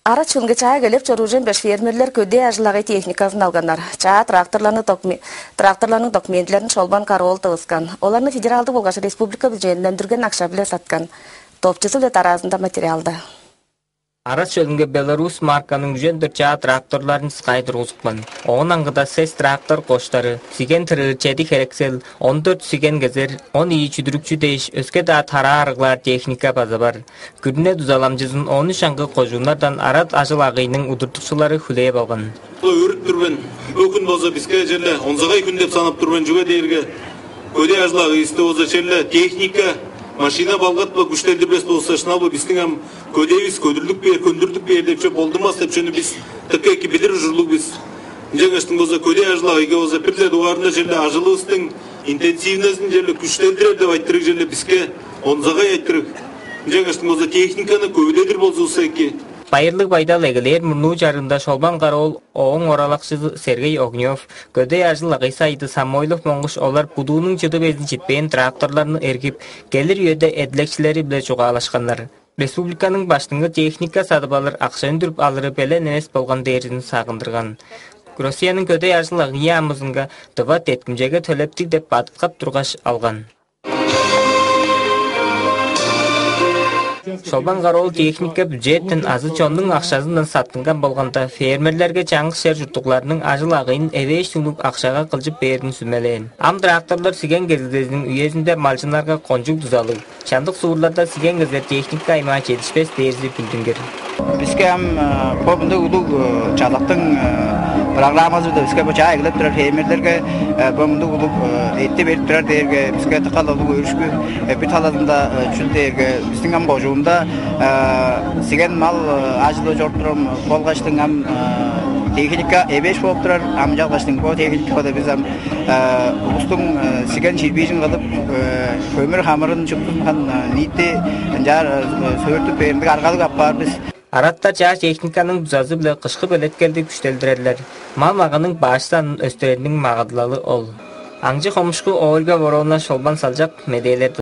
Ара чүнге чая келіп чоружен беш фермерлер көде ажылағы техникасын алгандар. Чая тракторларның документлерін шолбан карол тығысқан. Оларны федералды болғашы республика бюджетінен дүрген ақша біле сатқан. Топчысы біле таразында материалды. Ара чөлінге Беларусь марканың жөндір чаа тракторларын сқайдыр ұзықпын. Оғын аңғыда сес трактор қоштары, сиген тірілчеді керексел, 14 сиген кезер, 10 чүдірікчі дейш, өске да тара арғылар техника базы бар. Күріне дүзаламжызын 13 аңғы қожуынардан арат ажыл ағайының ұдыртықшылары хүлейіп алған. Өріп түрбен, өкін болса бізге жерлі, онзағай күн деп санап түрбен жүге дейірге, көде ажылағы есті олса жерлі техника, машина балғат ба күштелді бес болса шынал ба біздің әм көдейбіз, көндірдік бер деп шөп олдымас деп шөні біз тыққа екі білір жүрлік біз. Жаңаштың болса көде ажылағы еге болса бірлі дуарында жерлі ажылығыстың интенсивнесін жерлі күштелдірер деп айттырық жерлі бізге онзағай айттырық. Жаңаштың болса техниканы көбедедір болса ұса еке. Байырлық байдал әгілер мұрну жарында шолбан қарол оғын оралақшызы Сергей Огнев, көдей ажыл ағайсайды Самойлов Моңғыш олар бұдуының жыды безін жетпейін тракторларını әргіп, келір өйді әділекшілері біле жоға алашқанлар. Республиканың баштыңғы техника садып алыр, ақша үндіріп алыры бәлі нәнес болған дейірін сағындырған. Россияның көдей ажыл ағыя амызынға тұва теткімжеге төлептік деп батыққап тұрғаш алған. Шолбан қарол техника бюджеттен азы чондың ақшасынан саттынған болғанда фермерлерге жаңғыз жер жұрттықларының ажыл ағайын әвеш түнік ақшаға қылжып бердің сүмелейін. Ам тракторлар сиген кездерінің үйезінде малшынарға қонжук дүзалығы. Шандық суырларда сиген кездер техника аймаға жетішпес дейірзі күлдіңгер. Бізге көбінде ұлық чадақтың программасы да бізге бұча әгіліп тұрар фермерлерге көбінде ұлық етті беріп тұрар дейірге бізге тұқал ұлық өрішкі бүт аладында жүн дейірге біздің әм қожуында сеген мал ажылы жортырым болғаштың әм техника әбеш болып тұрар әм жалғаштың бұл техникада біз әм ұлыстың сеген шербейжін қалып көмір қамырын жүктің ниетті сөйіртіп беріндік арғалық аппар біз. Аратта чаа техниканың бұзазы біле қышқы бөлеткелді күштелдірерлер. Мал мағының башыстанын өстерінің мағадылалы ол. Аңжы қомышқы Ольга Воровна шолбан салжақ медейлер